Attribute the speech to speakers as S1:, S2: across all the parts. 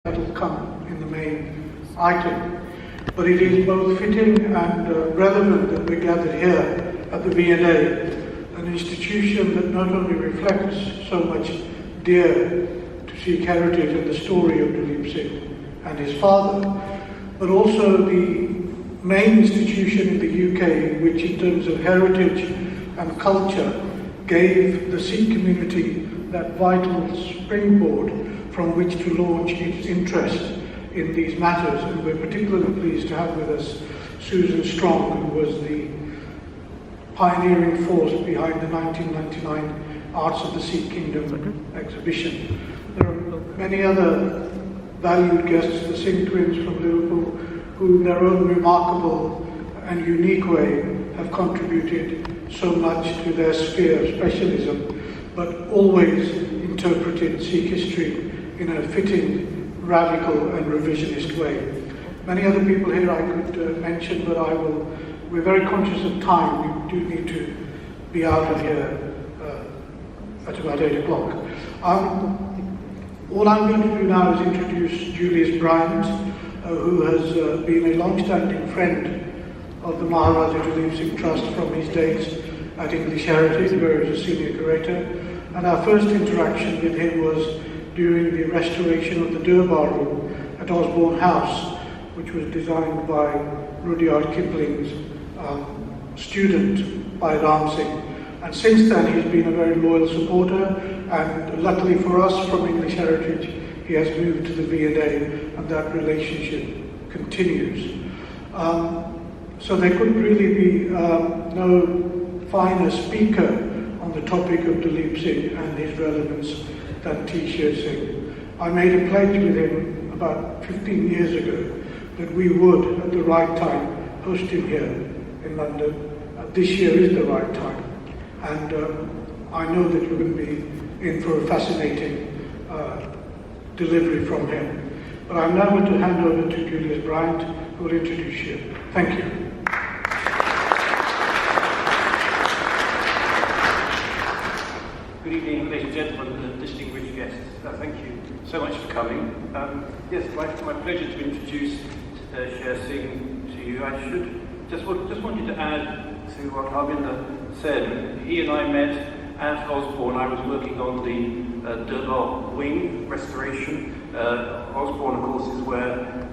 S1: that will come in the main item. But it is both fitting and relevant that we're gathered here at the V&A, an institution that not only reflects so much dear to Sikh heritage and the story of Duleep Singh and his father, but also the main institution in the UK which in terms of heritage and culture gave the Sikh community that vital springboard from which to launch its interest in these matters. And we're particularly pleased to have with us Susan Strong, who was the pioneering force behind the 1999 Arts of the Sikh Kingdom exhibition. There are many other valued guests, the Singh twins from Liverpool, who in their own remarkable and unique way have contributed so much to their sphere of specialism, but always interpreted Sikh history in a fitting, radical and revisionist way. Many other people here I could mention, but we're very conscious of time. We do need to be out of here at about 8 o'clock. All I'm going to do now is introduce Julius Bryant, who has been a long-standing friend of the Maharaja Duleep Singh Trust from his days at English Heritage, where he was a senior curator. And our first interaction with him was during the restoration of the Durbar Room at Osborne House, which was designed by Rudyard Kipling's student by Ram Singh. And since then he's been a very loyal supporter, and luckily for us from English Heritage, he has moved to the V&A, and that relationship continues. So there could really be no finer speaker on the topic of Duleep Singh and his relevance than T. Sher Singh. I made a pledge with him about 15 years ago that we would, at the right time, host him here in London. This year is the right time, and I know that you're going to be in for a fascinating delivery from him. But I'm now going to hand over to Julius Bryant, who will introduce you. Thank you.
S2: Good evening, ladies and gentlemen, and distinguished guests. Thank you so much for coming. Yes, it's my pleasure to introduce Sher Singh to you. I should just wanted to add to what Harvinder said. He and I met at Osborne. I was working on the Durbar wing restoration. Osborne, of course, is where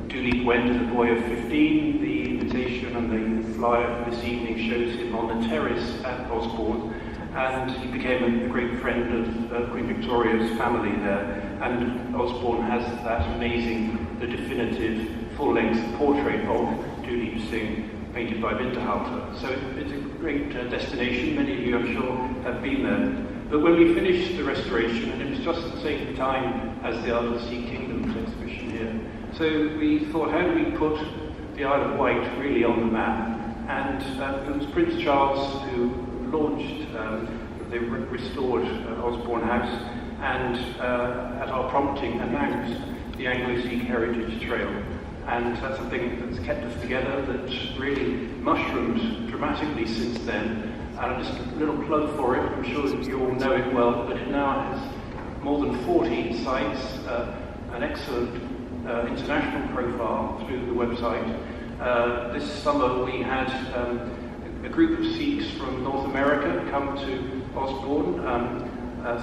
S2: Duleep went as a boy of 15. The invitation and the flyer for this evening shows him on the terrace at Osborne. And he became a great friend of Queen Victoria's family there. And Osborne has that amazing, the definitive, full-length portrait of Duleep Singh, painted by Winterhalter. So it's a great destination. Many of you, I'm sure, have been there. But when we finished the restoration, and it was just the same time as the Anglo-Sikh Kingdoms exhibition here, so we thought, how do we put the Isle of Wight really on the map? And it was Prince Charles who launched the restored Osborne House, and at our prompting announced the Anglo-Sikh Heritage Trail. And that's something that's kept us together, that's really mushroomed dramatically since then. And just a little plug for it, I'm sure that you all know it well, but it now has more than 40 sites, an excellent international profile through the website. This summer we had a group of Sikhs from North America come to Osborne,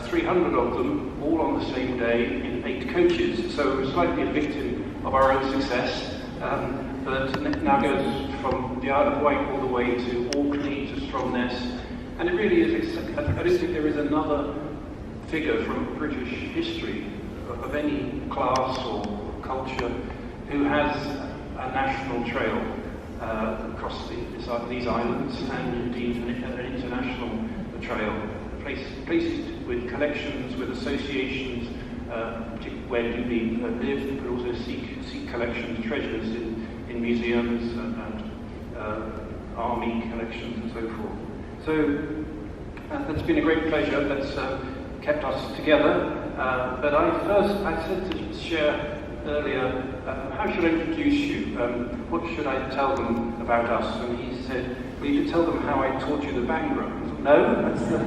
S2: 300 of them, all on the same day in 8 coaches. So we're slightly a victim of our own success, but now goes from the Isle of Wight all the way to Orkney to Stromness. And it really is, I don't think there is another figure from British history of any class or culture who has a national trail across these islands, and indeed an international trail. Places with collections, with associations, particularly where Duleep lived, but also Sikh collections, treasures in museums and army collections and so forth. So that's been a great pleasure. That's kept us together. But I said to Sher earlier, how should I introduce you? What should I tell them about us? And he said, well, you could tell them how I taught you the Bangra. I thought, no, that's the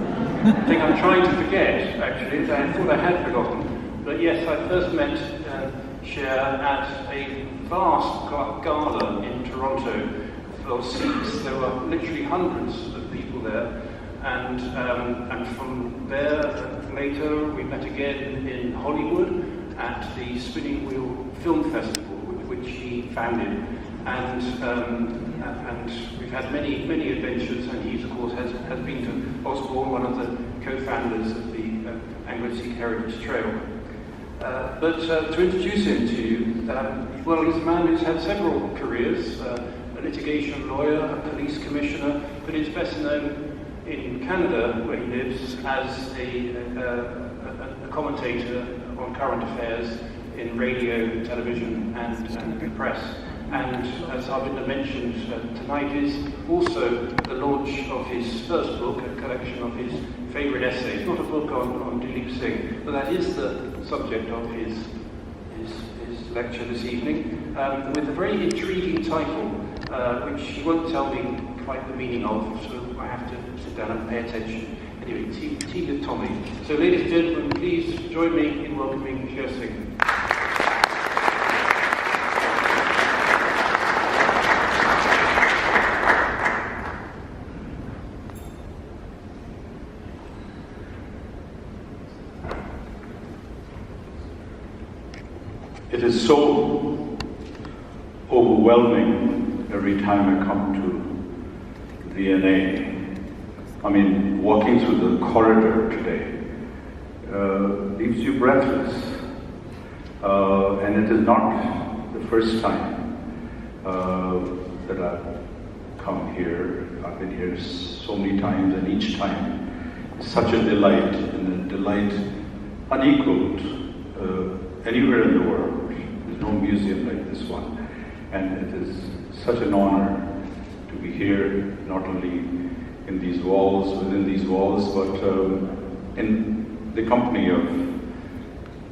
S2: thing I'm trying to forget, actually. I thought I had forgotten. But yes, I first met Sher at a vast gala in Toronto for Sikhs. There were literally hundreds of people there, and from there later we met again in Hollywood at the Spinning Wheel Film Festival, which he founded, and we've had many adventures. And he, of course, has been to Osborne, one of the co-founders of the Anglo-Sikh Heritage Trail. But to introduce him to you, well, he's a man who's had several careers, a litigation lawyer, a police commissioner, but he's best known in Canada, where he lives, as a commentator on current affairs in radio, television, and the press. And as Arvinder mentioned, tonight is also the launch of his first book, a collection of his favourite essays. Not a book on Dilip Singh, but that is the subject of his lecture this evening, with a very intriguing title, which he won't tell me quite the meaning of, so I have to sit down and pay attention. Anyway, tea with Tommy. So ladies and gentlemen, please join me in welcoming Sher Singh.
S3: It is so overwhelming every time I come to VNA. I mean, walking through the corridor today leaves you breathless. And it is not the first time that I've come here. I've been here so many times, and each time is such a delight, and a delight unequaled anywhere in the world. There's no museum like this one. And it is such an honor to be here, not only in these walls, within these walls, but in the company of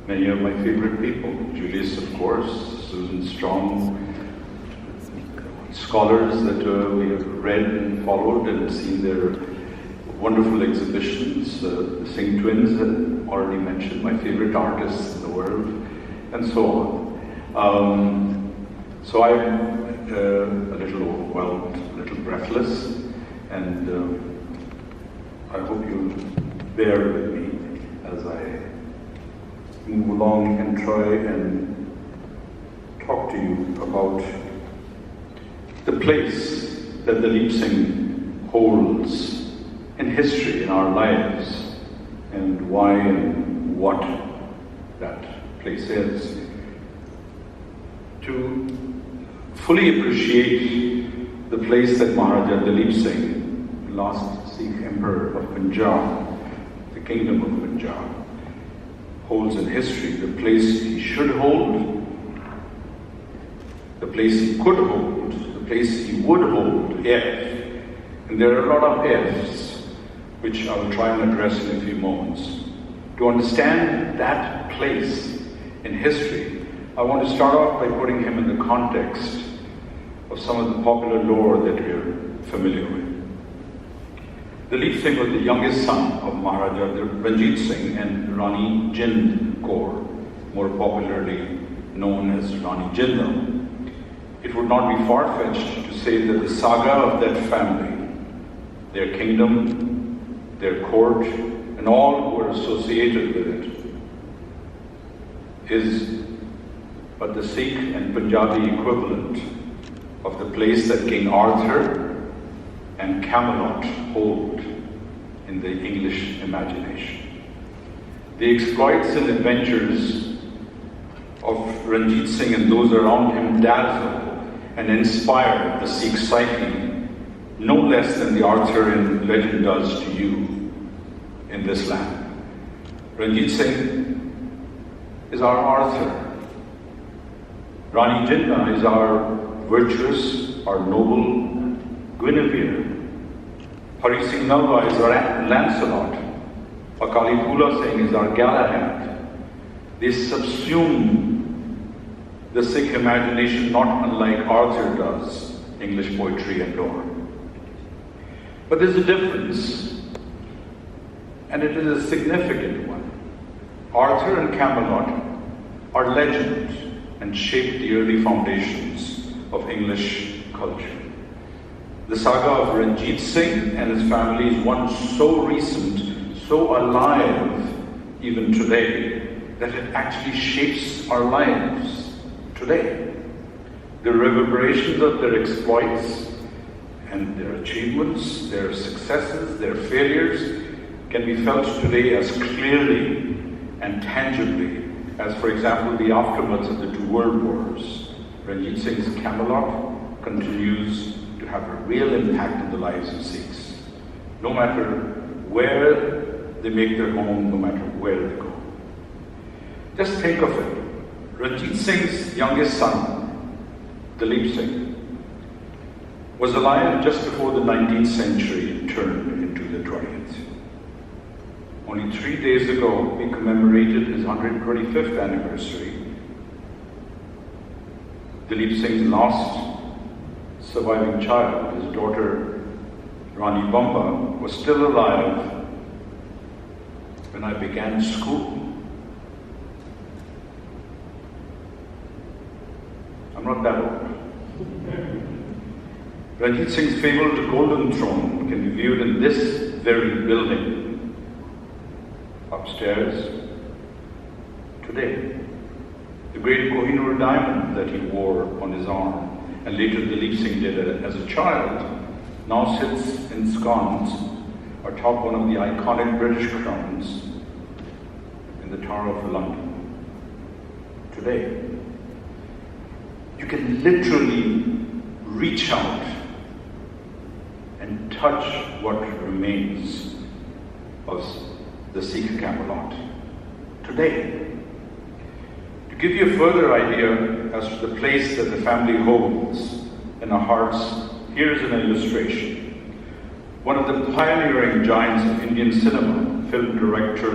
S3: many of my favorite people. Julius, of course, Susan Strong, scholars that we have read and followed and seen their wonderful exhibitions. The Singh twins, already mentioned, my favorite artists in the world, and so on. So I'm a little overwhelmed, a little breathless, and I hope you'll bear with me as I move along and try and talk to you about the place that the Dilip Singh holds in history, in our lives, and why and what that place is. To fully appreciate the place that Maharaja Dilip Singh, the last Sikh Emperor of Punjab, the Kingdom of Punjab, holds in history, the place he should hold, the place he could hold, the place he would hold if, and there are a lot of ifs, which I will try and address in a few moments. To understand that place in history, I want to start off by putting him in the context of some of the popular lore that we're familiar with. Dilip Singh was the youngest son of Maharaja Ranjit Singh and Rani Jind Kaur, more popularly known as Rani Jindal. It would not be far-fetched to say that the saga of that family, their kingdom, their court, and all who are associated with it, is but the Sikh and Punjabi equivalent of the place that King Arthur and Camelot hold in the English imagination. The exploits and adventures of Ranjit Singh and those around him dazzle and inspire the Sikh psyche no less than the Arthurian legend does to you in this land. Ranjit Singh is our Arthur. Rani Jinda is our virtuous, our noble Guinevere. Hari Singh Nalwa is our Lancelot. Akali Phula Singh is our Galahad. They subsume the Sikh imagination not unlike Arthur does, English poetry and lore. But there's a difference, and it is a significant one. Arthur and Camelot are legend, and shaped the early foundations of English culture. The saga of Ranjit Singh and his family is one so recent, so alive even today, that it actually shapes our lives today. The reverberations of their exploits and their achievements, their successes, their failures, can be felt today as clearly and tangibly as, for example, the aftermaths of the two world wars. Ranjit Singh's Camelot continues to have a real impact on the lives of Sikhs, no matter where they make their home, no matter where they go. Just think of it. Ranjit Singh's youngest son, Dalip Singh, was alive just before the 19th century turned into the 20th. Only 3 days ago, we commemorated his 125th anniversary. Dalip Singh's last surviving child, his daughter Rani Bamba, was still alive when I began school. I'm not that old. Ranjit Singh's fabled golden throne can be viewed in this very building. Upstairs, today, the great Kohinoor diamond that he wore on his arm, and later Dalip Singh did as a child, now sits ensconced atop one of the iconic British crowns in the Tower of London. Today, you can literally reach out and touch what remains of the Sikh Camelot. Today, to give you a further idea as to the place that the family holds in our hearts, here is an illustration. One of the pioneering giants of Indian cinema, film director,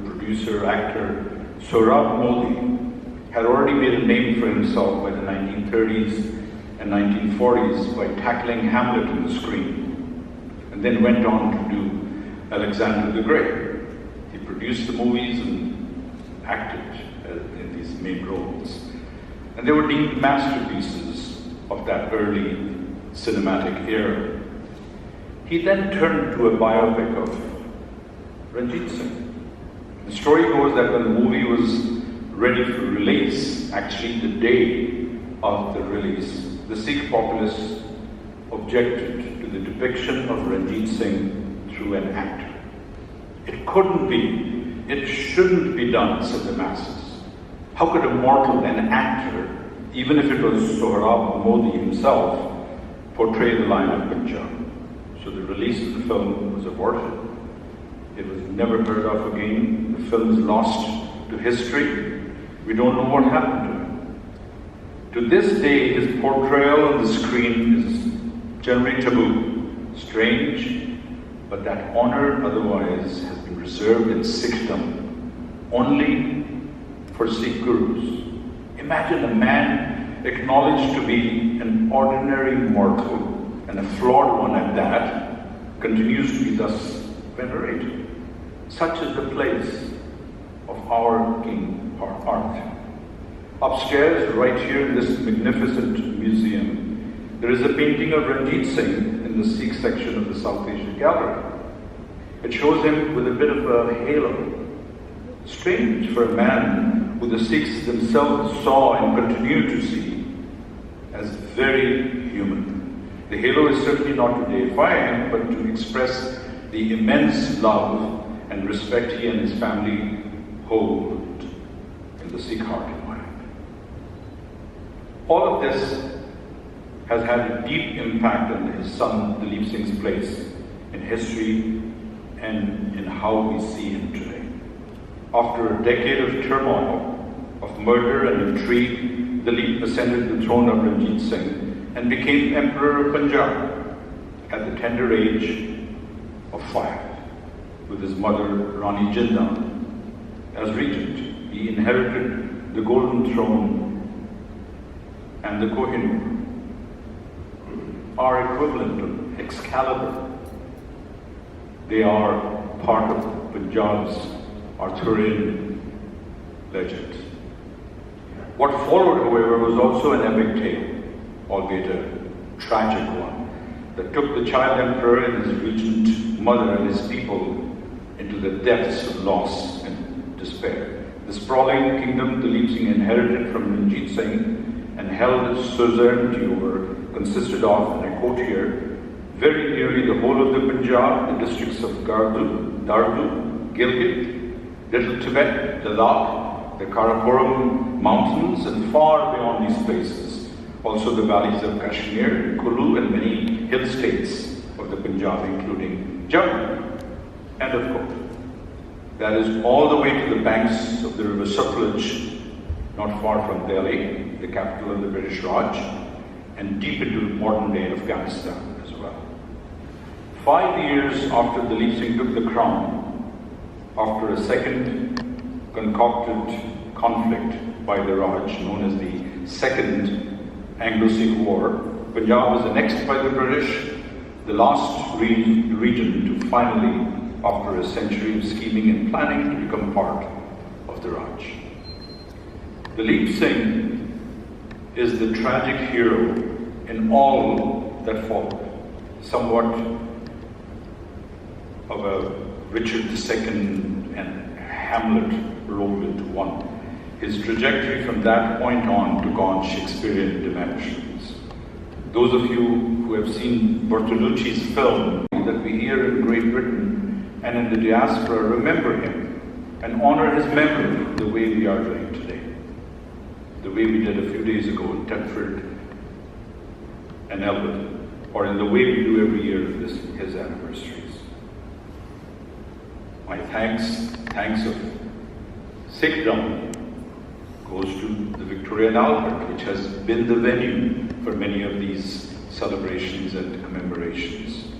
S3: producer, actor, Sohrab Modi, had already made a name for himself by the 1930s and 1940s by tackling Hamlet on the screen, and then went on to do Alexander the Great. He produced the movies and acted in these main roles. And they were deemed masterpieces of that early cinematic era. He then turned to a biopic of Ranjit Singh. The story goes that when the movie was ready for release, actually the day of the release, the Sikh populace objected to the depiction of Ranjit Singh through an actor. It couldn't be, it shouldn't be done, said the masses. How could a mortal, an actor, even if it was Sohrab Modi himself, portray the Lion of Punjab? So the release of the film was aborted. It was never heard of again. The film is lost to history. We don't know what happened to him. To this day, his portrayal on the screen is generally taboo, strange, but that honor otherwise has been reserved in Sikhdom only for Sikh gurus. Imagine a man acknowledged to be an ordinary mortal, and a flawed one at that, continues to be thus venerated. Such is the place of our King Art. Upstairs, right here in this magnificent museum, there is a painting of Ranjit Singh in the Sikh section of the South Asia Gallery. It shows him with a bit of a halo. Strange for a man who the Sikhs themselves saw and continue to see as very human. The halo is certainly not to deify him, but to express the immense love and respect he and his family hold in the Sikh heart and mind. All of this has had a deep impact on his son Dalip Singh's place in history and in how we see him today. After a decade of turmoil, of murder and intrigue, Dalip ascended the throne of Ranjit Singh and became Emperor of Punjab at the tender age of 5, with his mother Rani Jinda as regent. He inherited the golden throne and the Kohinoor, are equivalent to Excalibur. They are part of Punjab's Arthurian legend. What followed, however, was also an epic tale, albeit a tragic one, that took the child emperor and his regent mother and his people into the depths of loss and despair. The sprawling kingdom Dalip Singh inherited from Ranjit Singh and held his suzerainty over consisted of, and I quote here, very nearly the whole of the Punjab, the districts of Dardu, Gilgit, Little Tibet, Ladakh, the Karakoram mountains, and far beyond these places, also the valleys of Kashmir, Kulu, and many hill states of the Punjab, including Jammu. End of quote. That is all the way to the banks of the river Sutlej, not far from Delhi, the capital of the British Raj, and deep into modern day Afghanistan as well. 5 years after Dalip Singh took the crown, after a second concocted conflict by the Raj, known as the Second Anglo-Sikh War, Punjab was annexed by the British, the last region to finally, after a century of scheming and planning, to become part of the Raj. Dalip Singh is the tragic hero in all that followed, somewhat of a Richard II and Hamlet rolled into one. His trajectory from that point on took on Shakespearean dimensions. Those of you who have seen Bertolucci's film that we hear in Great Britain and in the diaspora remember him and honor his memory the way we are doing today, the way we did a few days ago in Thetford and Elwood, or in the way we do every year of his anniversaries. My thanks of Sikhdom goes to the Victoria and Albert, which has been the venue for many of these celebrations and commemorations.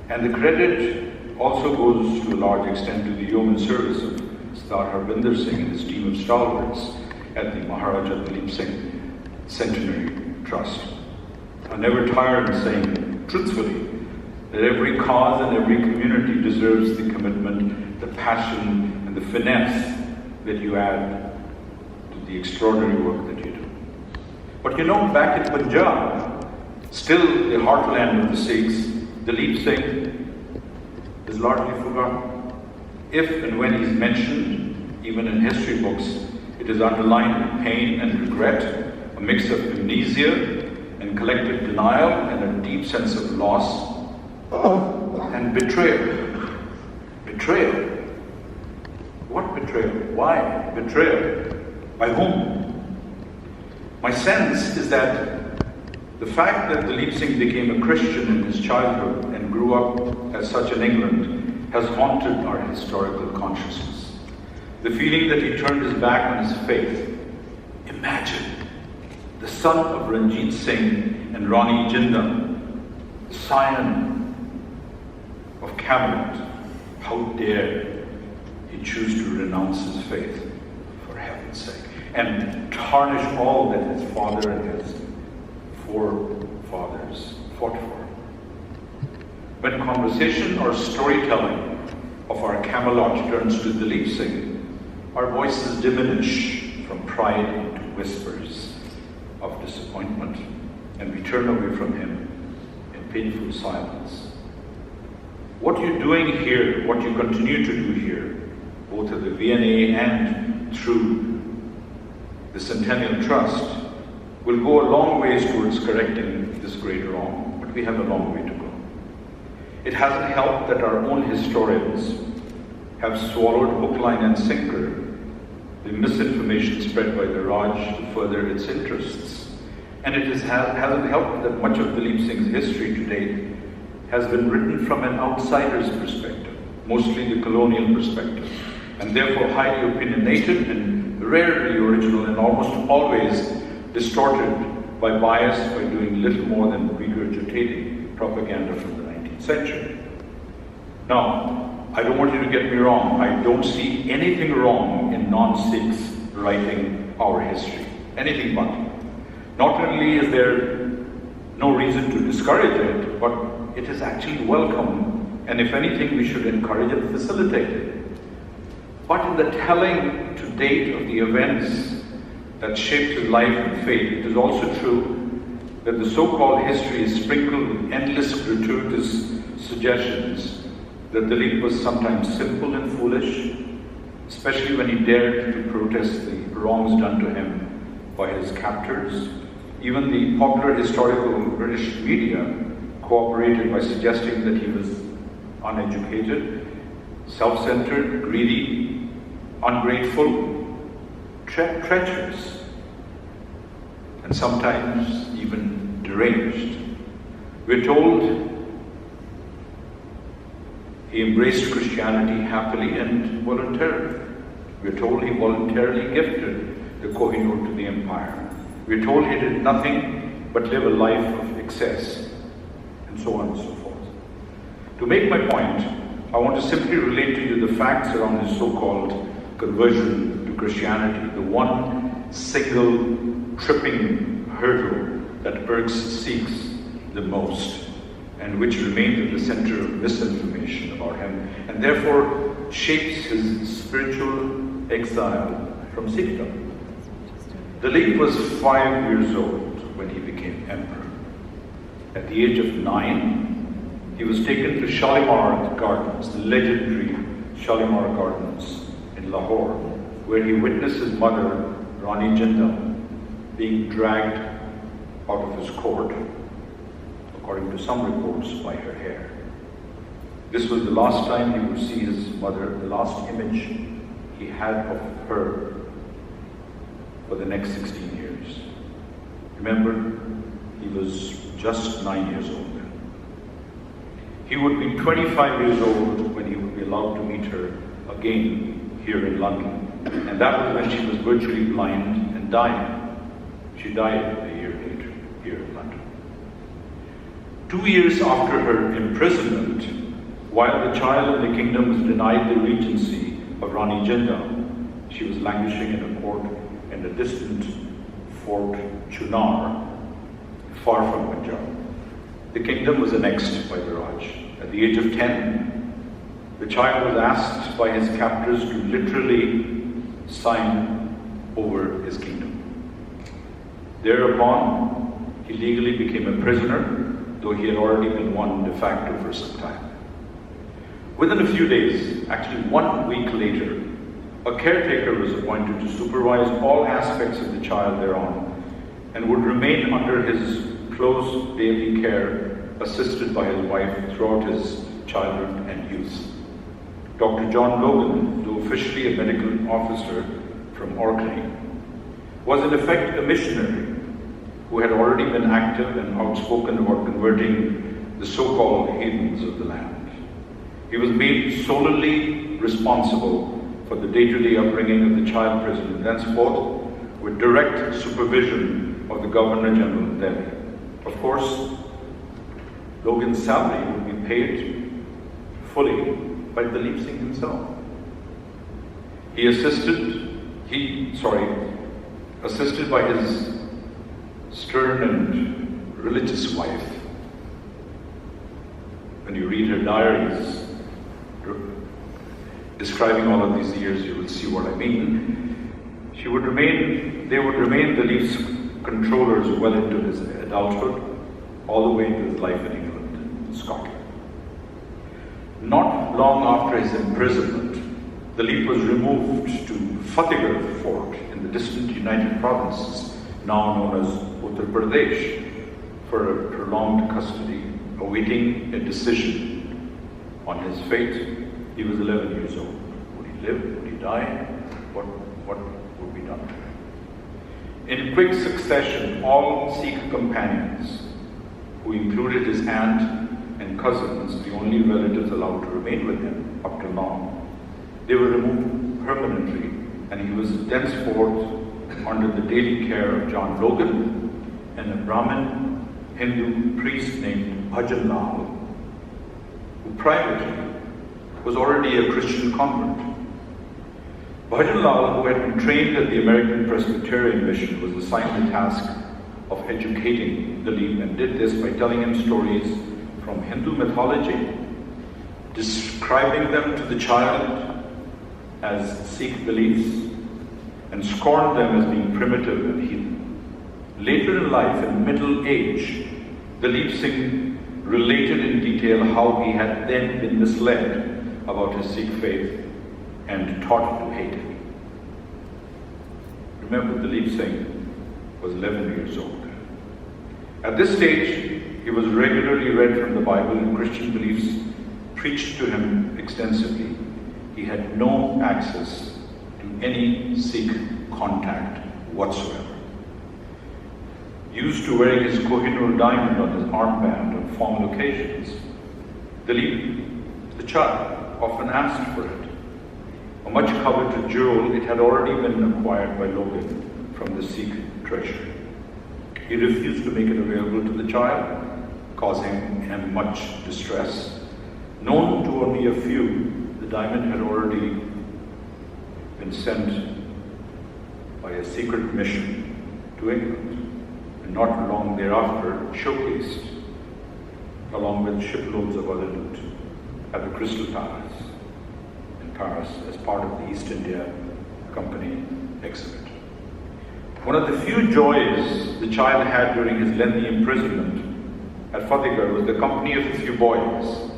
S3: And the credit also goes to a large extent to the yeoman service of Sardar Harbinder Singh and his team of stalwarts at the Maharaja Dalip Singh Centenary Trust. I never tire in saying truthfully that every cause and every community deserves the commitment, the passion, and the finesse that you add to the extraordinary work that you do. But you know, back in Punjab, still the heartland of the Sikhs, Dalip Singh is largely forgotten. If and when he's mentioned, even in history books, it is underlined with pain and regret, a mix of amnesia and collective denial and a deep sense of loss and betrayal. Betrayal. What betrayal? Why betrayal? By whom? My sense is that the fact that Dalip Singh became a Christian in his childhood and grew up as such in England has haunted our historical consciousness. The feeling that he turned his back on his faith. Imagine the son of Ranjit Singh and Rani Jinda, the scion of Camelot. How dare he choose to renounce his faith, for heaven's sake, and tarnish all that his father and his forefathers fought for. When conversation or storytelling of our Camelot turns to Dalip Singh, our voices diminish from pride into whispers of disappointment, and we turn away from him in painful silence. What you're doing here, what you continue to do here, both at the V&A and through the Centennial Trust, will go a long ways towards correcting this great wrong, but we have a long way to go. It hasn't helped that our own historians have swallowed hook, line and sinker the misinformation spread by the Raj to further its interests. And it hasn't helped that much of Dalip Singh's history to date has been written from an outsider's perspective, mostly the colonial perspective, and therefore highly opinionated and rarely original and almost always distorted by bias, by doing little more than regurgitating propaganda from the 19th century. Now, I don't want you to get me wrong. I don't see anything wrong in non-Sikhs writing our history. Anything but. Not only is there no reason to discourage it, but it is actually welcome. And if anything, we should encourage and facilitate it. But in the telling to date of the events that shaped his life and faith, it is also true that the so-called history is sprinkled with endless gratuitous suggestions that Dalip was sometimes simple and foolish, especially when he dared to protest the wrongs done to him by his captors. Even the popular historical British media cooperated by suggesting that he was uneducated, self-centered, greedy, ungrateful, treacherous, and sometimes even deranged. We're told he embraced Christianity happily and voluntarily. We're told he voluntarily gifted the Kohinoor to the empire. We're told he did nothing but live a life of excess, and so on and so forth. To make my point, I want to simply relate to you the facts around his so-called conversion to Christianity, the one single tripping hurdle that irks Sikhs the most, and which remained at the center of misinformation about him, and therefore shapes his spiritual exile from Sikhdom. Dalip was 5 years old when he became emperor. At the age of 9, he was taken to Shalimar Gardens, the legendary Shalimar Gardens in Lahore, where he witnessed his mother, Rani Jindal, being dragged out of his court, according to some reports, by her hair. This was the last time he would see his mother, the last image he had of her for the next 16 years. Remember, he was just 9 years old then. He would be 25 years old when he would be allowed to meet her again here in London. And that was when she was virtually blind and dying. She died a year later here in London. 2 years after her imprisonment, while the child in the kingdom was denied the regency of Rani Jindal, she was languishing in a court in the distant Fort Chunar, far from Punjab. The kingdom was annexed by the Raj. At the age of 10, the child was asked by his captors to literally sign over his kingdom. Thereupon, he legally became a prisoner, though he had already been one de facto for some time. Within a few days, actually 1 week later, a caretaker was appointed to supervise all aspects of the child thereon, and would remain under his close daily care, assisted by his wife throughout his childhood and youth. Dr. John Logan, though officially a medical officer from Orkney, was in effect a missionary who had already been active and outspoken about converting the so-called heathens of the land. He was made solely responsible for the day-to-day upbringing of the child prisoner, thenceforth with direct supervision of the Governor General of Delhi. Of course, Logan's salary would be paid fully by Dalip Singh himself. Assisted by his stern and religious wife. When you read her diaries describing all of these years, you will see what I mean. They would remain Dalip's controllers well into his adulthood, all the way into his life in England, Scotland. Not long after his imprisonment, Dalip was removed to Fatehgarh Fort in the distant United Provinces, now known as Uttar Pradesh, for a prolonged custody, awaiting a decision on his fate. He was 11 years old. Would he live? Would he die? What would be done to him? In quick succession, all Sikh companions, who included his aunt and cousins, the only relatives allowed to remain with him up till now, they were removed permanently, and he was thenceforth under the daily care of John Logan and a Brahmin Hindu priest named Bhajan Lal, who privately was already a Christian convert. Bhajan Lal, who had been trained at the American Presbyterian Mission, was assigned the task of educating Dalip, and did this by telling him stories from Hindu mythology, describing them to the child as Sikh beliefs, and scorned them as being primitive and heathen. Later in life, in middle age, Dalip Singh related in detail how he had then been misled about his Sikh faith and taught to hate it. Remember, Dalip Singh was 11 years old. At this stage, he was regularly read from the Bible and Christian beliefs preached to him extensively. He had no access to any Sikh contact whatsoever. Used to wearing his Kohinoor diamond on his armband on formal occasions, Dalip, the child, often asked for it. A much coveted jewel, it had already been acquired by Logan from the Sikh treasury. He refused to make it available to the child, causing him much distress. Known to only a few, the diamond had already been sent by a secret mission to England, and not long thereafter showcased along with shiploads of other loot at the Crystal Palace in Paris as part of the East India Company exhibit. One of the few joys the child had during his lengthy imprisonment at Fatehgarh was the company of a few boys,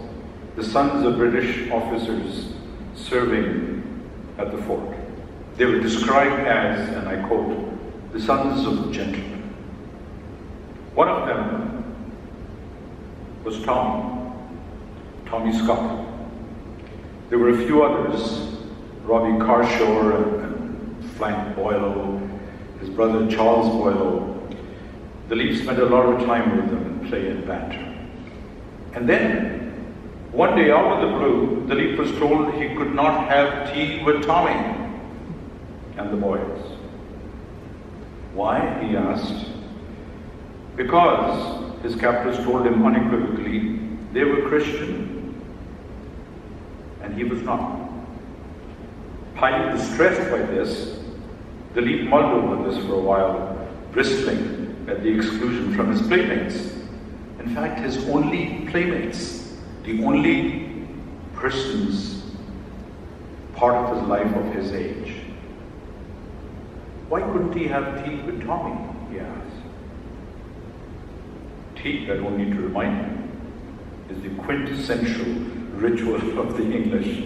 S3: the sons of British officers serving at the fort. They were described as, and I quote, the sons of gentlemen. One of them was Tommy Scott. There were a few others, Robbie Carshore and Frank Boylo, his brother Charles Boylo. Dalip spent a lot of time with them and play and banter. And then, one day out of the blue, Dalip was told he could not have tea with Tommy and the boys. Why? He asked. Because his captors told him unequivocally they were Christian and he was not. Highly distressed by this, Dalip mulled over this for a while, bristling at the exclusion from his playmates. In fact, his only playmates, the only persons part of his life of his age. Why couldn't he have tea with Tommy? He asked. Tea, I don't need to remind you, is the quintessential ritual of the English,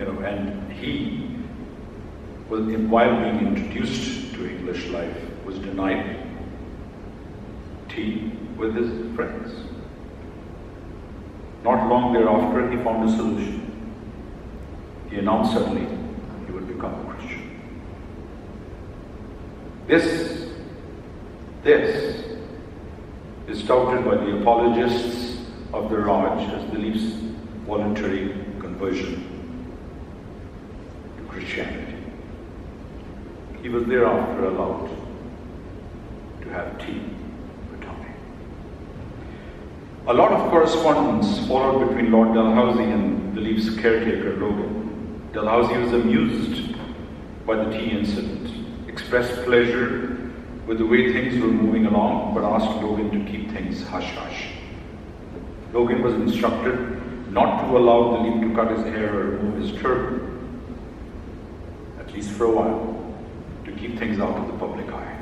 S3: and he, while being introduced to English life, was denied tea with his friends. Not long thereafter, he found a solution. He announced suddenly he would become a Christian. This is touted by the apologists of the Raj as Dalip's voluntary conversion to Christianity. He was thereafter allowed to have tea with Tommy. A lot of correspondence followed between Lord Dalhousie and Dalip's caretaker, Logan. Dalhousie was amused by the tea incident, expressed pleasure with the way things were moving along, but asked Logan to keep things hush-hush. Logan was instructed not to allow Dalip to cut his hair or remove his turban, at least for a while, to keep things out of the public eye.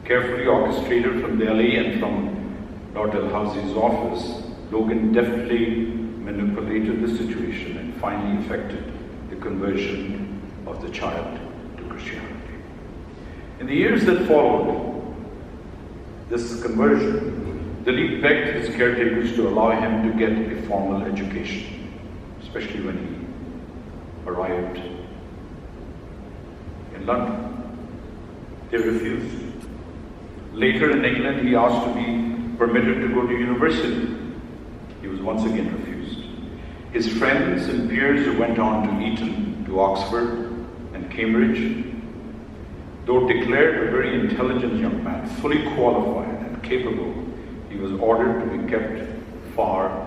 S3: Carefully orchestrated from Delhi and from Lord Dalhousie's office, Logan deftly manipulated the situation and finally effected the conversion of the child to Christianity. In the years that followed this conversion, Dalip begged his caretakers to allow him to get a formal education, especially when he arrived in London. They refused. Later in England, he asked to be permitted to go to university. He was once again refused. His friends and peers went on to Eton, to Oxford and Cambridge. Though declared a very intelligent young man, fully qualified and capable, he was ordered to be kept far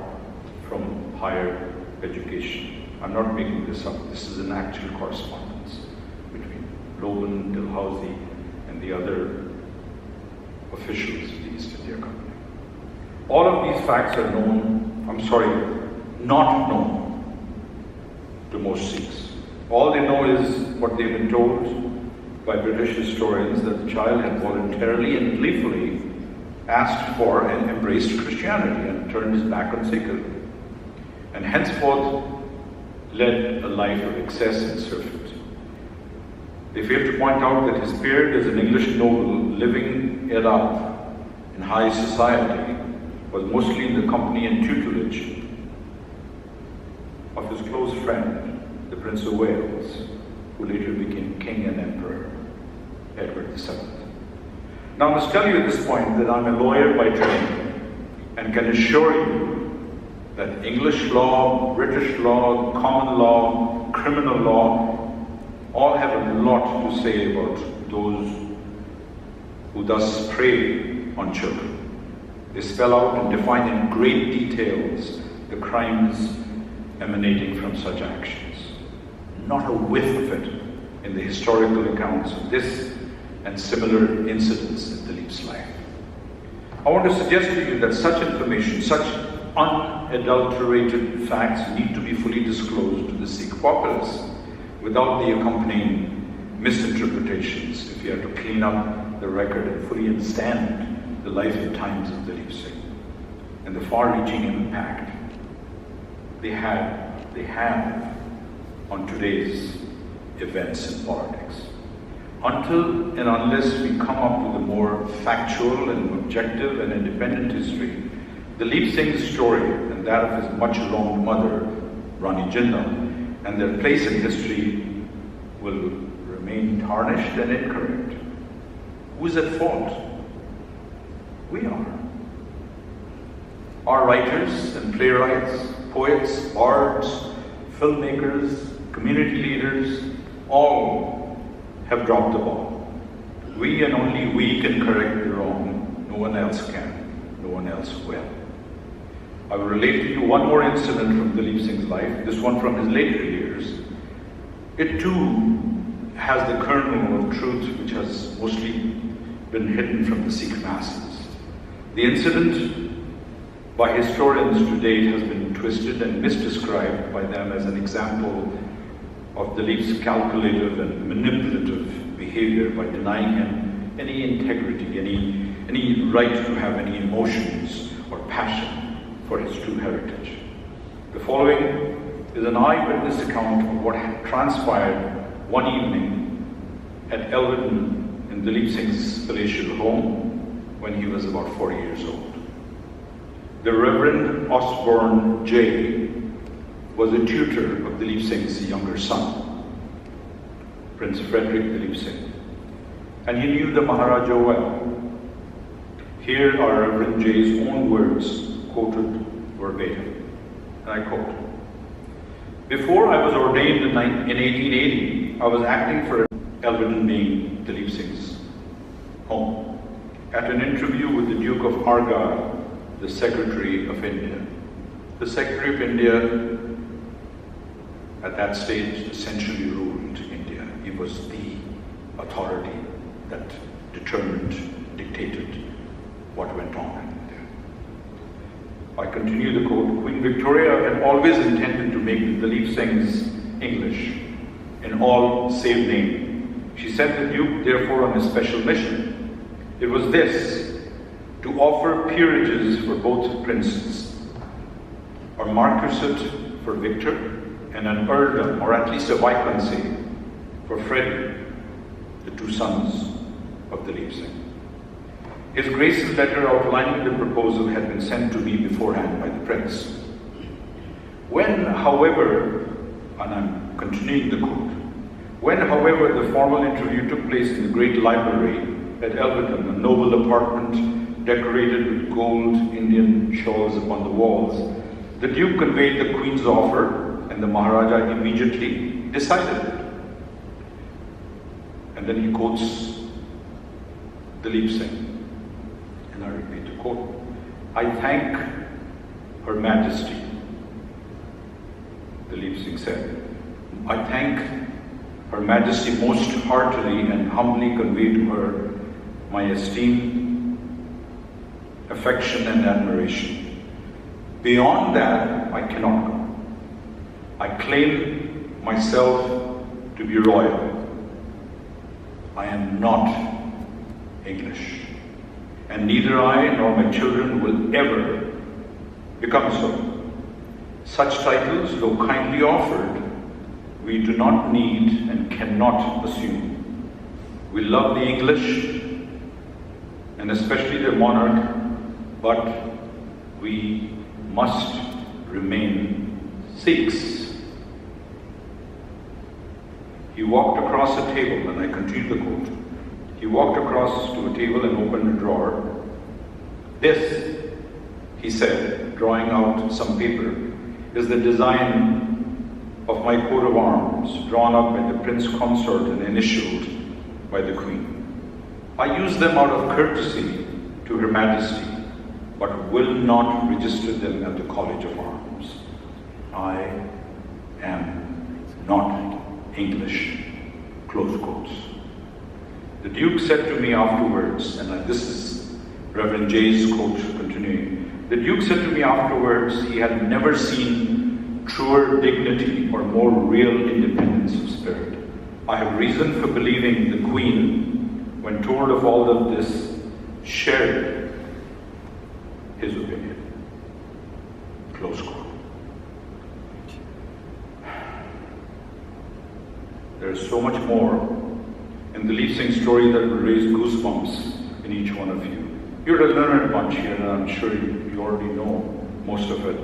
S3: from higher education. I'm not making this up. This is an actual correspondence between Logan, Dalhousie, and the other officials of the East India Company. All of these facts are not known to most Sikhs. All they know is what they've been told by British historians that the child had voluntarily and gleefully asked for and embraced Christianity and turned his back on Sikhism, and henceforth led a life of excess and surfeit. They fail to point out that his period as an English noble living it up in high society was mostly in the company and tutelage of his close friend, the Prince of Wales, who later became King and Emperor, Edward VII. Now I must tell you at this point that I'm a lawyer by training and can assure you that English law, British law, common law, criminal law, all have a lot to say about those who thus prey on children. They spell out and define in great details the crimes emanating from such actions. Not a whiff of it in the historical accounts of this and similar incidents in Dilip's life. I want to suggest to you that such information, such unadulterated facts need to be fully disclosed to the Sikh populace without the accompanying misinterpretations if you are to clean up the record and fully understand the life and times of Dilip Singh and the far-reaching impact they have on today's events and politics. Until and unless we come up with a more factual and objective and independent history, Dilip Singh's story and that of his much-longed mother, Rani Jindal, and their place in history will remain tarnished and incorrect. Who is at fault? We are. Our writers and playwrights, poets, bards, filmmakers, community leaders, all have dropped the ball. We and only we can correct the wrong. No one else can. No one else will. I will relate to you one more incident from Dilip Singh's life, this one from his later years. It too has the kernel of truth which has mostly been hidden from the Sikh masses. The incident by historians to date has been twisted and misdescribed by them as an example of Dilip's calculative and manipulative behavior by denying him any integrity, any right to have any emotions or passion for his true heritage. The following is an eyewitness account of what had transpired one evening at Elvedon in Dilip Singh's palatial home when he was about 40 years old. The Reverend Osborne J. was a tutor of Dilip Singh's younger son, Prince Frederick Dilip Singh, and he knew the Maharaja well. Here are Reverend J.'s own words quoted verbatim, and I quote, "Before I was ordained in 1880, I was acting for Elvedon being Dilip Singh's home, at an interview with the Duke of Argyll, the Secretary of India. The Secretary of India at that stage essentially ruled India. He was the authority that determined, dictated what went on in India. I continue the quote, Queen Victoria had always intended to make the Dilip Singhs English in all save name. She sent the Duke therefore on a special mission. It was this, to offer peerages for both princes, or marquisate for Victor, and an earldom, or at least a viscountcy, for Frederick, the two sons of Dilip Singh. His Grace's letter outlining the proposal had been sent to me beforehand by the Prince. When, however, and I'm continuing the quote, when, however, the formal interview took place in the great library at Elvedon, a noble apartment decorated with gold Indian shawls upon the walls, the Duke conveyed the Queen's offer, and the Maharaja immediately decided it. And then he quotes Dilip Singh, and I repeat the quote, I thank Her Majesty, Dilip Singh said, I thank Her Majesty most heartily and humbly convey to her my esteem, affection and admiration. Beyond that, I cannot go. I claim myself to be royal. I am not English. And neither I nor my children will ever become so. Such titles, though kindly offered, we do not need and cannot assume. We love the English, and especially their monarch, but we must remain Sikhs. He walked across a table, and I continue the quote. He walked across to a table and opened a drawer. This, he said, drawing out some paper, is the design of my coat of arms, drawn up by the Prince Consort and initialed by the Queen. I use them out of courtesy to Her Majesty, but will not register them at the College of Arms. I am not English, close quotes. The Duke said to me afterwards, and this is Reverend Jay's quote continuing, the Duke said to me afterwards he had never seen truer dignity or more real independence of spirit. I have reason for believing the Queen, when told of all of this, shared his opinion. Close quote. There is so much more in the Leap Singh story that will raise goosebumps in each one of you. You're a learned bunch here, and I'm sure you already know most of it,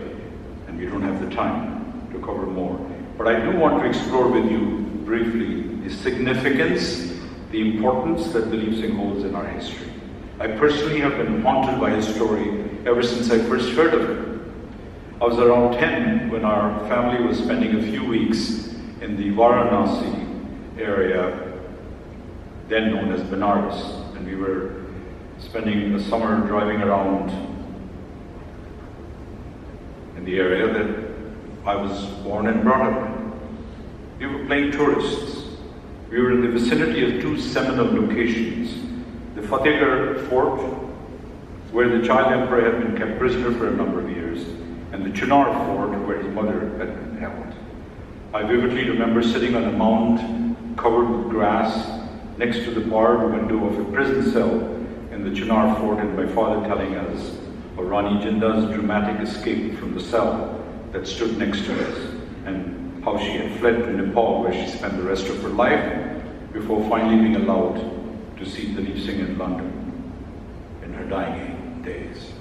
S3: and we don't have the time to cover more. But I do want to explore with you briefly the significance, the importance that the Leap Singh holds in our history. I personally have been haunted by his story ever since I first heard of it. I was around 10 when our family was spending a few weeks in the Varanasi area, then known as Benares, and we were spending the summer driving around in the area that I was born and brought up in. We were playing tourists. We were in the vicinity of two seminal locations. The Fatehgarh Fort, where the child emperor had been kept prisoner for a number of years, and the Chunar Fort, where his mother had been held. I vividly remember sitting on a mound covered with grass next to the barred window of a prison cell in the Chunar Fort, and my father telling us of Rani Jinda's dramatic escape from the cell that stood next to us, and how she had fled to Nepal, where she spent the rest of her life before finally being allowed to see the Leap Singh in London in her dying days.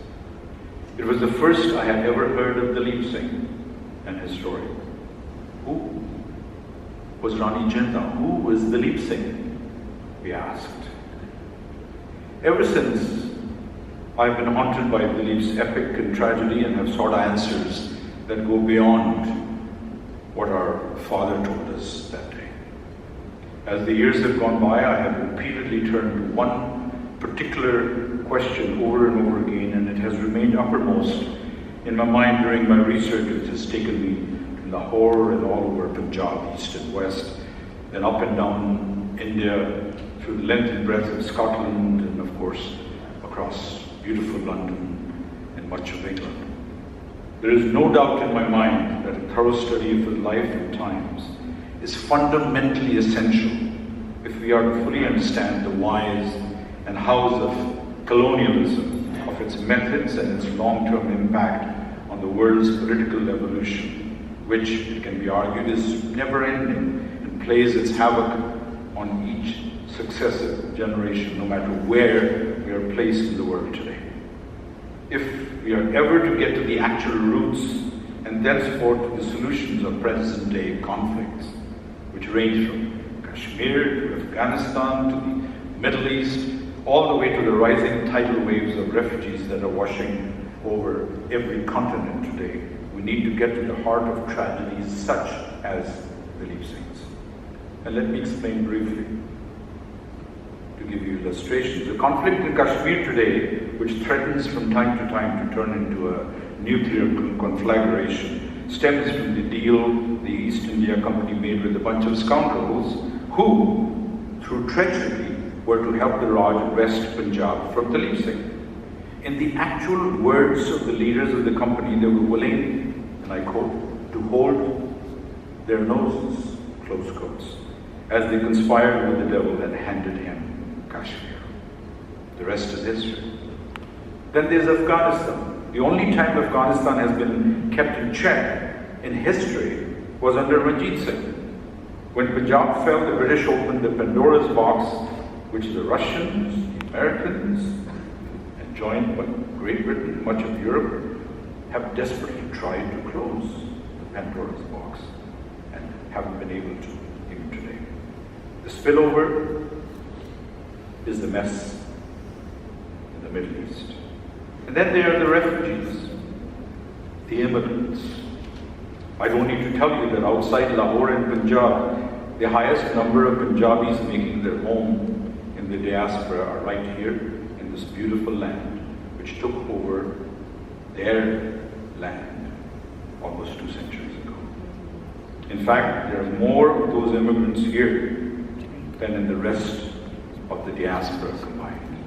S3: It was the first I had ever heard of the Leap Singh and his story. Who was Rani Jinda? Who was the Leap Singh? We asked. Ever since, I've been haunted by the Leap's epic and tragedy and have sought answers that go beyond what our father told us that day. As the years have gone by, I have repeatedly turned to one particular question over and over again, and it has remained uppermost in my mind during my research, which has taken me to Lahore and all over Punjab, east and west, then up and down India, through the length and breadth of Scotland, and of course across beautiful London and much of England. There is no doubt in my mind that a thorough study of his life and times is fundamentally essential if we are to fully understand the whys and hows of colonialism, of its methods and its long-term impact on the world's political evolution, which, it can be argued, is never-ending and plays its havoc on each successive generation, no matter where we are placed in the world today. If we are ever to get to the actual roots and thenceforth to the solutions of present-day conflicts, which range from Kashmir to Afghanistan to the Middle East, all the way to the rising tidal waves of refugees that are washing over every continent today, we need to get to the heart of tragedies such as the Leap Singhs. And let me explain briefly, to give you illustrations. The conflict in Kashmir today, which threatens from time to time to turn into a nuclear conflagration, stems from the deal the East India Company made with a bunch of scoundrels who, through treachery, were to help the Raj wrest Punjab from the Leap Singh. In the actual words of the leaders of the company, they were willing, and I quote, to hold their noses, close quotes, as they conspired with the devil and handed him Kashmir. The rest is history. Then there's Afghanistan. The only time Afghanistan has been kept in check in history was under Ranjit Singh. When Punjab fell, the British opened the Pandora's box, which the Russians, the Americans, and joined by Great Britain, much of Europe, have desperately tried to close the Pandora's box and haven't been able to even today. The spillover is the mess in the Middle East. And then there are the refugees, the immigrants. I don't need to tell you that outside Lahore and Punjab, the highest number of Punjabis making their home in the diaspora are right here in this beautiful land, which took over their land almost 2 centuries ago. In fact, there are more of those immigrants here than in the rest of the diaspora combined.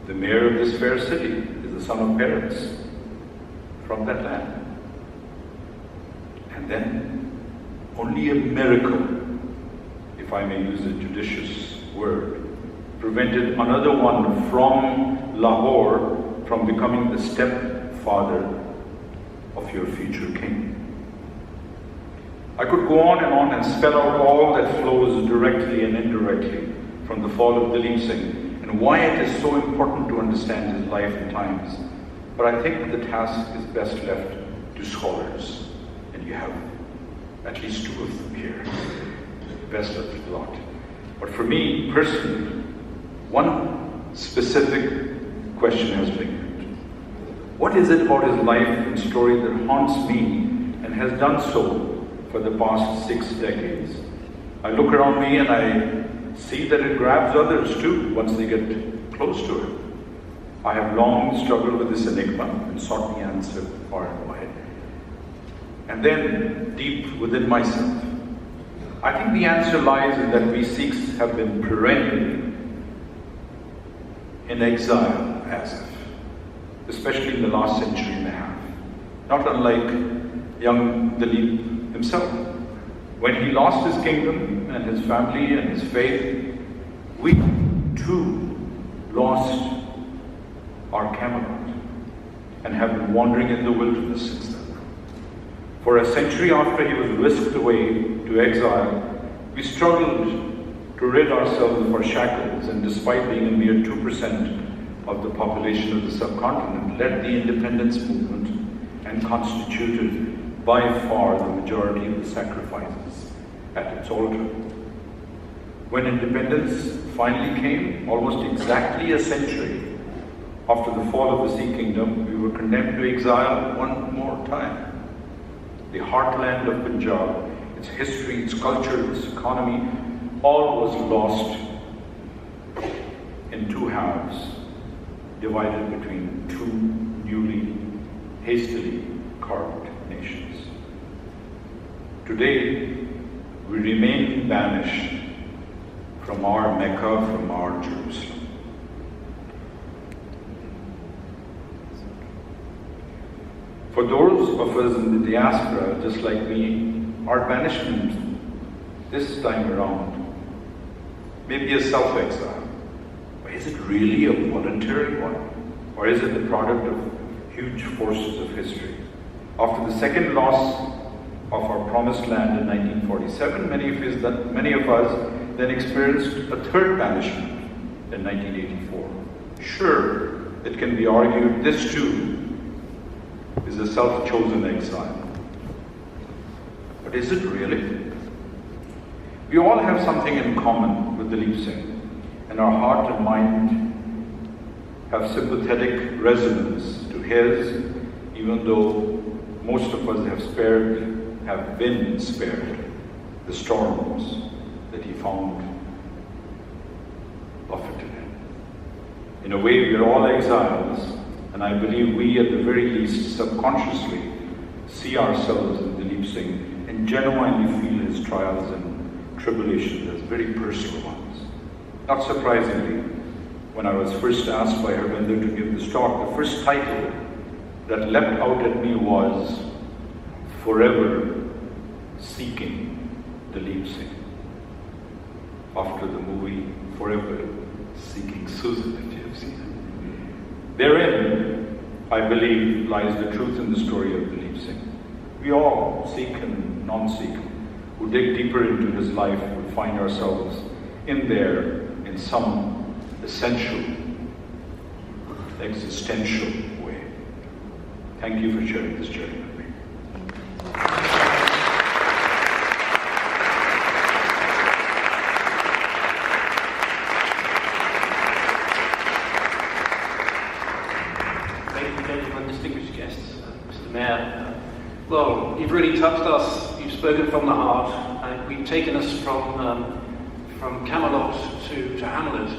S3: The mayor of this fair city is the son of parents from that land. And then, only a miracle, if I may use a judicious word, prevented another one from Lahore from becoming the stepfather of your future king. I could go on and spell out all that flows directly and indirectly from the fall of Dalip Singh and why it is so important to understand his life and times. But I think the task is best left to scholars. And you have at least 2 of them here, the best of the lot. But for me, personally, one specific question has lingered. What is it about his life and story that haunts me and has done so for the past 6 decades? I look around me and I see that it grabs others too once they get close to it. I have long struggled with this enigma and sought the answer far and wide. And then, deep within myself, I think the answer lies in that we Sikhs have been perennially in exile as if, especially in the last century and a half. Not unlike young Dalip himself. When he lost his kingdom and his family and his faith, we too lost our Camelot and have been wandering in the wilderness since then. For a century after he was whisked away to exile, we struggled to rid ourselves of our shackles, and despite being a mere 2% of the population of the subcontinent, led the independence movement and constituted by far the majority of the sacrifices at its altar. When independence finally came, almost exactly a century after the fall of the Sikh kingdom, we were condemned to exile one more time. The heartland of Punjab, its history, its culture, its economy, all was lost in 2 halves, divided between 2 newly, hastily carved nations. Today, we remain banished from our Mecca, from our Jerusalem. For those of us in the diaspora, just like me, our banishment this time around may be a self-exile. But is it really a voluntary one? Or is it the product of huge forces of history? After the second loss of our promised land in 1947, many of us then experienced a third banishment in 1984. Sure, it can be argued this too is a self-chosen exile. But is it really? We all have something in common with Dalip Singh, and our heart and mind have sympathetic resonance to his, even though most of us have been spared the storms that he found buffeted in. In a way, we are all exiles, and I believe we, at the very least, subconsciously see ourselves in Dalip Singh and genuinely feel his trials and tribulations as very personal ones. Not surprisingly, when I was first asked by Harvinder to give this talk, the first title that leapt out at me was Forever Seeking Dalip Singh. believe, lies the truth in the story of Dalip Singh. We all, Sikh and non-Sikh, who dig deeper into his life will find ourselves in there in some essential, existential way. Thank you for sharing this journey with me.
S2: Ladies and gentlemen, distinguished guests, Mr. Mayor, well, you've really touched us. You've spoken from the heart. We've taken us from Camelot to Hamlet,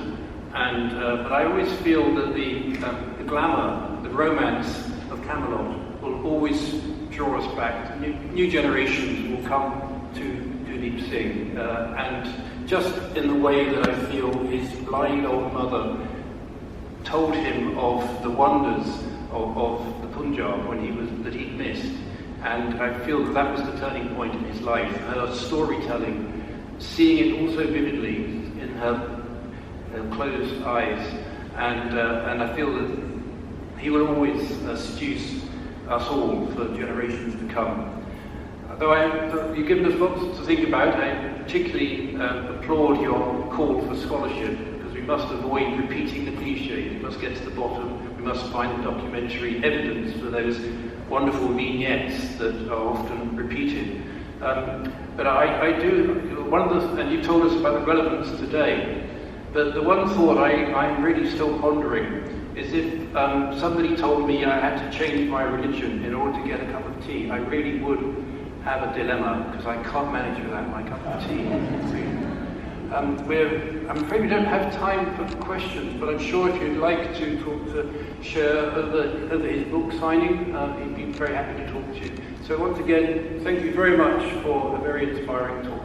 S2: and but I always feel that the glamour, the romance of Camelot will always draw us back. New generations will come to Dalip Singh, and just in the way that I feel his blind old mother told him of the wonders of the Punjab that he'd missed. And I feel that was the turning point in his life. Her storytelling, seeing it also vividly in her closed eyes, and I feel that he will always seduce us all for generations to come. Though you've given us lots to think about, I particularly applaud your call for scholarship, because we must avoid repeating the cliches. We must get to the bottom. We must find the documentary evidence for those wonderful vignettes that are often repeated. But I do, and you told us about the relevance today, but the one thought I'm really still pondering is if somebody told me I had to change my religion in order to get a cup of tea, I really would have a dilemma, because I can't manage without my cup of tea. I'm afraid we don't have time for questions, but I'm sure if you'd like to talk to Sher over his book signing, he'd be very happy to talk to you. So once again, thank you very much for a very inspiring talk.